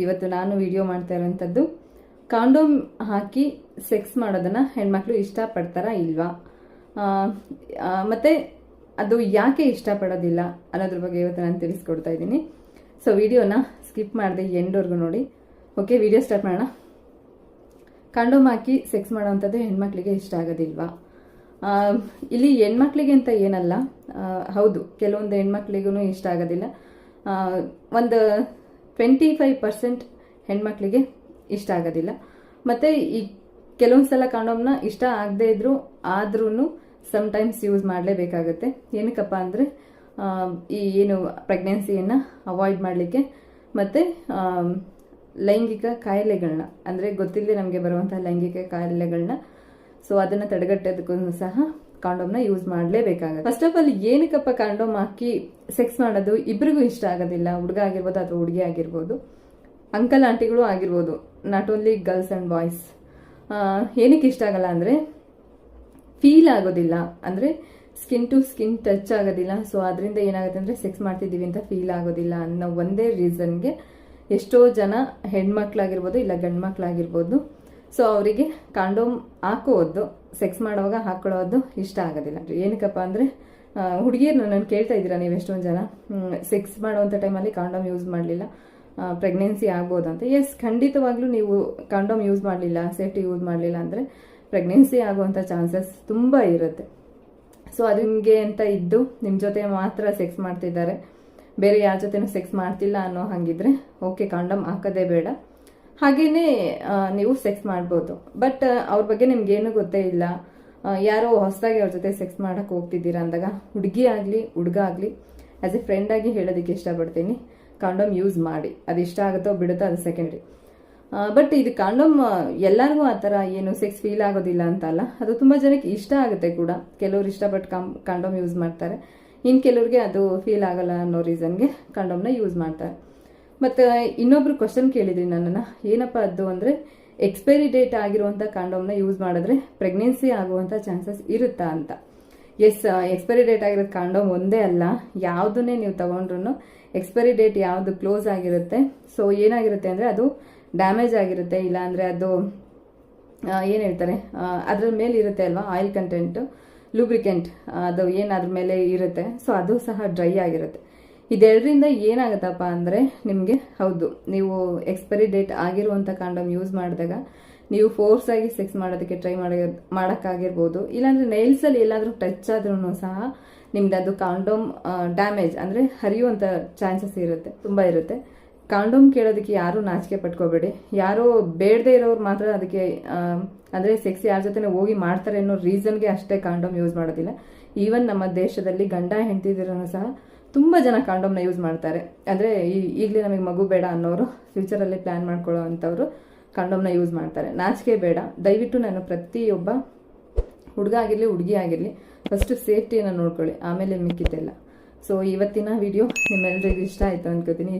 ಇವತ್ತು ನಾನು ವಿಡಿಯೋ ಮಾಡ್ತಾ ಇರುವಂಥದ್ದು ಕಾಂಡೋಮ್ ಹಾಕಿ ಸೆಕ್ಸ್ ಮಾಡೋದನ್ನ ಹೆಣ್ಮಕ್ಳು ಇಷ್ಟಪಡ್ತಾರಾ ಇಲ್ವಾ, ಮತ್ತೆ ಅದು ಯಾಕೆ ಇಷ್ಟಪಡೋದಿಲ್ಲ ಅನ್ನೋದ್ರ ಬಗ್ಗೆ ಇವತ್ತು ನಾನು ತಿಳಿಸ್ಕೊಡ್ತಾ ಇದ್ದೀನಿ. ಸೊ ವಿಡಿಯೋನ ಸ್ಕಿಪ್ ಮಾಡದೆ ಎಂಡ್ವರೆಗೂ ನೋಡಿ. ಓಕೆ, ವಿಡಿಯೋ ಸ್ಟಾರ್ಟ್ ಮಾಡೋಣ. ಕಾಂಡೋಮ್ ಹಾಕಿ ಸೆಕ್ಸ್ ಮಾಡೋವಂಥದ್ದು ಹೆಣ್ಮಕ್ಳಿಗೆ ಇಷ್ಟ ಆಗೋದಿಲ್ವಾ? ಇಲ್ಲಿ ಹೆಣ್ಮಕ್ಳಿಗೆ ಅಂತ ಏನಲ್ಲ, ಹೌದು ಕೆಲವೊಂದು ಹೆಣ್ಮಕ್ಳಿಗೂ ಇಷ್ಟ ಆಗೋದಿಲ್ಲ. ಒಂದು 25% ಹೆಣ್ಮಕ್ಳಿಗೆ ಇಷ್ಟ ಆಗೋದಿಲ್ಲ. ಮತ್ತು ಈ ಕೆಲವೊಂದು ಸಲ ಕಾಂಡೋಮ್ನ ಇಷ್ಟ ಆಗದೇ ಇದ್ರೂ ಆದ್ರೂ ಸಮ್ಟೈಮ್ಸ್ ಯೂಸ್ ಮಾಡಲೇಬೇಕಾಗತ್ತೆ. ಏನಕ್ಕಪ್ಪ ಅಂದರೆ ಈ ಏನು ಪ್ರೆಗ್ನೆನ್ಸಿಯನ್ನು ಅವಾಯ್ಡ್ ಮಾಡಲಿಕ್ಕೆ ಮತ್ತು ಲೈಂಗಿಕ ಕಾಯಿಲೆಗಳನ್ನ, ಅಂದರೆ ಗೊತ್ತಿಲ್ಲದೆ ನಮಗೆ ಬರುವಂತಹ ಲೈಂಗಿಕ ಕಾಯಿಲೆಗಳನ್ನ, ಸೊ ಅದನ್ನು ತಡೆಗಟ್ಟೋದಕ್ಕೂ ಸಹ ಕಾಂಡೋಮ್ನ ಯೂಸ್ ಮಾಡಲೇಬೇಕಾಗುತ್ತೆ. ಫಸ್ಟ್ ಆಫ್ ಆಲ್ ಏನಕ್ಕಪ್ಪ ಕಾಂಡೋಮ್ ಹಾಕಿ ಸೆಕ್ಸ್ ಮಾಡೋದು ಇಬ್ಬರಿಗೂ ಇಷ್ಟ ಆಗೋದಿಲ್ಲ? ಹುಡುಗ ಆಗಿರ್ಬೋದು ಅಥವಾ ಹುಡುಗಿ ಆಗಿರ್ಬೋದು, ಅಂಕಲ್ ಆಂಟಿಗಳು ಆಗಿರ್ಬೋದು, not only girls and boys. ಏನಕ್ಕೆ ಇಷ್ಟ ಆಗಲ್ಲ ಅಂದರೆ ಫೀಲ್ ಆಗೋದಿಲ್ಲ, ಅಂದರೆ ಸ್ಕಿನ್ ಟು ಸ್ಕಿನ್ ಟಚ್ ಆಗೋದಿಲ್ಲ. ಸೊ ಅದರಿಂದ ಏನಾಗುತ್ತೆ ಅಂದರೆ ಸೆಕ್ಸ್ ಮಾಡ್ತಿದ್ದೀವಿ ಅಂತ ಫೀಲ್ ಆಗೋದಿಲ್ಲ ಅನ್ನೋ ಒಂದೇ ರೀಸನ್ಗೆ ಎಷ್ಟೋ ಜನ ಹೆಣ್ಮಕ್ಳಾಗಿರ್ಬೋದು ಇಲ್ಲ ಗಂಡು ಮಕ್ಳಾಗಿರ್ಬೋದು, ಸೊ ಅವರಿಗೆ ಕಾಂಡೋಮ್ ಹಾಕೋದು, ಸೆಕ್ಸ್ ಮಾಡುವಾಗ ಹಾಕೊಳ್ಳೋದು ಇಷ್ಟ ಆಗೋದಿಲ್ಲ. ಏನಕ್ಕಪ್ಪ ಅಂದರೆ ಹುಡುಗಿಯರು ನನ್ನನ್ನು ಕೇಳ್ತಾ ಇದ್ದೀರಾ ನೀವು ಎಷ್ಟೊಂದು ಜನ, ಸೆಕ್ಸ್ ಮಾಡುವಂಥ ಟೈಮಲ್ಲಿ ಕಾಂಡೋಮ್ ಯೂಸ್ ಮಾಡಲಿಲ್ಲ, ಪ್ರೆಗ್ನೆನ್ಸಿ ಆಗ್ಬೋದು ಅಂತ. ಎಸ್, ಖಂಡಿತವಾಗ್ಲೂ ನೀವು ಕಾಂಡೋಮ್ ಯೂಸ್ ಮಾಡಲಿಲ್ಲ, ಸೇಫ್ಟಿ ಯೂಸ್ ಮಾಡಲಿಲ್ಲ ಅಂದರೆ ಪ್ರೆಗ್ನೆನ್ಸಿ ಆಗುವಂಥ ಚಾನ್ಸಸ್ ತುಂಬ ಇರುತ್ತೆ. ಸೊ ಅದು ನಿಮಗೆ ಅಂತ ಇದ್ದು ನಿಮ್ಮ ಜೊತೆ ಮಾತ್ರ ಸೆಕ್ಸ್ ಮಾಡ್ತಿದ್ದಾರೆ, ಬೇರೆ ಯಾರ ಜೊತೆನೂ ಸೆಕ್ಸ್ ಮಾಡ್ತಿಲ್ಲ ಅನ್ನೋ ಹಾಗಿದ್ರೆ ಓಕೆ, ಕಾಂಡೋಮ್ ಹಾಕೋದೇ ಬೇಡ, ಹಾಗೇನೆ ನೀವು ಸೆಕ್ಸ್ ಮಾಡ್ಬೋದು. ಬಟ್ ಅವ್ರ ಬಗ್ಗೆ ನಿಮ್ಗೇನು ಗೊತ್ತೇ ಇಲ್ಲ, ಯಾರೋ ಹೊಸದಾಗಿ ಅವ್ರ ಜೊತೆ ಸೆಕ್ಸ್ ಮಾಡಕ್ಕೆ ಹೋಗ್ತಿದ್ದೀರಾ ಅಂದಾಗ ಹುಡುಗಿ ಆಗಲಿ ಹುಡುಗ ಆಗಲಿ ಆಸ್ ಎ ಫ್ರೆಂಡ್ ಆಗಿ ಹೇಳೋದಕ್ಕೆ ಇಷ್ಟಪಡ್ತೀನಿ, ಕಾಂಡೋಮ್ ಯೂಸ್ ಮಾಡಿ. ಅದು ಇಷ್ಟ ಆಗುತ್ತೋ ಬಿಡುತ್ತೋ ಅದು ಸೆಕೆಂಡ್ರಿ. ಬಟ್ ಇದು ಕಾಂಡೋಮ್ ಎಲ್ಲರಿಗೂ ಆ ಥರ ಏನು ಸೆಕ್ಸ್ ಫೀಲ್ ಆಗೋದಿಲ್ಲ ಅಂತ ಅಲ್ಲ, ಅದು ತುಂಬ ಜನಕ್ಕೆ ಇಷ್ಟ ಆಗುತ್ತೆ ಕೂಡ. ಕೆಲವರು ಇಷ್ಟಪಟ್ಟು ಕಾಂಡೋಮ್ ಯೂಸ್ ಮಾಡ್ತಾರೆ, ಇನ್ನು ಕೆಲವ್ರಿಗೆ ಅದು ಫೀಲ್ ಆಗಲ್ಲ ಅನ್ನೋ ರೀಸನ್ಗೆ ಕಾಂಡೋಮ್ನ ಯೂಸ್ ಮಾಡ್ತಾರೆ. ಮತ್ತು ಇನ್ನೊಬ್ರು ಕ್ವಶನ್ ಕೇಳಿದ್ರಿ ನನ್ನನ್ನು, ಏನಪ್ಪ ಅದು ಅಂದರೆ ಎಕ್ಸ್ಪೈರಿ ಡೇಟ್ ಆಗಿರುವಂಥ ಕಾಂಡೋಮ್ನ ಯೂಸ್ ಮಾಡಿದ್ರೆ ಪ್ರೆಗ್ನೆನ್ಸಿ ಆಗುವಂಥ ಚಾನ್ಸಸ್ ಇರುತ್ತಾ ಅಂತ. ಎಸ್, ಎಕ್ಸ್ಪೈರಿ ಡೇಟ್ ಆಗಿರೋದು ಕಾಂಡೋಮ್ ಒಂದೇ ಅಲ್ಲ, ಯಾವುದನ್ನೇ ನೀವು ತಗೊಂಡ್ರು ಎಕ್ಸ್ಪೈರಿ ಡೇಟ್ ಯಾವುದು ಕ್ಲೋಸ್ ಆಗಿರುತ್ತೆ, ಸೊ ಏನಾಗಿರುತ್ತೆ ಅಂದರೆ ಅದು ಡ್ಯಾಮೇಜ್ ಆಗಿರುತ್ತೆ, ಇಲ್ಲ ಅಂದರೆ ಅದು ಏನು ಹೇಳ್ತಾರೆ ಅದ್ರ ಮೇಲೆ ಇರುತ್ತೆ ಅಲ್ವಾ ಆಯಿಲ್ ಕಂಟೆಂಟು, ಲೂಬ್ರಿಕೆಂಟ್, ಅದು ಏನು ಅದ್ರ ಮೇಲೆ ಇರುತ್ತೆ, ಸೊ ಅದು ಸಹ ಡ್ರೈ ಆಗಿರುತ್ತೆ. ಇದೆರಡರಿಂದ ಏನಾಗುತ್ತಪ್ಪ ಅಂದರೆ ನಿಮಗೆ, ಹೌದು ನೀವು ಎಕ್ಸ್ಪೈರಿ ಡೇಟ್ ಆಗಿರುವಂಥ ಕಾಂಡೋಮ್ ಯೂಸ್ ಮಾಡಿದಾಗ ನೀವು ಫೋರ್ಸ್ ಆಗಿ ಸೆಕ್ಸ್ ಮಾಡೋದಕ್ಕೆ ಟ್ರೈ ಮಾಡೋಕ್ಕಾಗಿರ್ಬೋದು, ಇಲ್ಲಾಂದರೆ ನೈಲ್ಸಲ್ಲಿ ಎಲ್ಲಾದರೂ ಟಚ್ ಆದ್ರೂ ಸಹ ನಿಮ್ದು ಅದು ಕಾಂಡೋಮ್ ಡ್ಯಾಮೇಜ್ ಅಂದರೆ ಹರಿಯುವಂಥ ಚಾನ್ಸಸ್ ಇರುತ್ತೆ, ತುಂಬ ಇರುತ್ತೆ. ಕಾಂಡೋಮ್ ಕೇಳೋದಕ್ಕೆ ಯಾರೂ ನಾಚಿಕೆ ಪಟ್ಕೋಬೇಡಿ. ಯಾರೋ ಬೇಡದೇ ಇರೋರು ಮಾತ್ರ ಅದಕ್ಕೆ ಅಂದರೆ ಸೆಕ್ಸ್ ಯಾರ ಜೊತೆ ಹೋಗಿ ಮಾಡ್ತಾರೆ ಅನ್ನೋ ರೀಸನ್ಗೆ ಅಷ್ಟೇ ಕಾಂಡೋಮ್ ಯೂಸ್ ಮಾಡೋದಿಲ್ಲ. ಈವನ್ ನಮ್ಮ ದೇಶದಲ್ಲಿ ಗಂಡ ಹೆಂಡತಿದಿರೂ ಸಹ ತುಂಬ ಜನ ಕಾಂಡೋಮ್ನ ಯೂಸ್ ಮಾಡ್ತಾರೆ. ಅಂದರೆ ಈಗಲೇ ನಮಗೆ ಮಗು ಬೇಡ ಅನ್ನೋರು, ಫ್ಯೂಚರಲ್ಲಿ ಪ್ಲ್ಯಾನ್ ಮಾಡ್ಕೊಳ್ಳೋ ಅಂಥವ್ರು ಕಾಂಡೋಮ್ನ ಯೂಸ್ ಮಾಡ್ತಾರೆ. ನಾಚಿಕೆ ಬೇಡ, ದಯವಿಟ್ಟು ನಾನು ಪ್ರತಿಯೊಬ್ಬ ಹುಡುಗ ಆಗಿರಲಿ ಹುಡುಗಿ ಆಗಿರಲಿ ಫಸ್ಟು ಸೇಫ್ಟಿಯನ್ನು ನೋಡ್ಕೊಳ್ಳಿ, ಆಮೇಲೆ ಮಿಕ್ಕಿದ್ದೆಲ್ಲ. ಸೊ ಇವತ್ತಿನ ವಿಡಿಯೋ ನಿಮ್ಮೆಲ್ಲರಿಗೂ ಇಷ್ಟ ಆಯಿತು ಅಂದ್ಕೋತೀನಿ.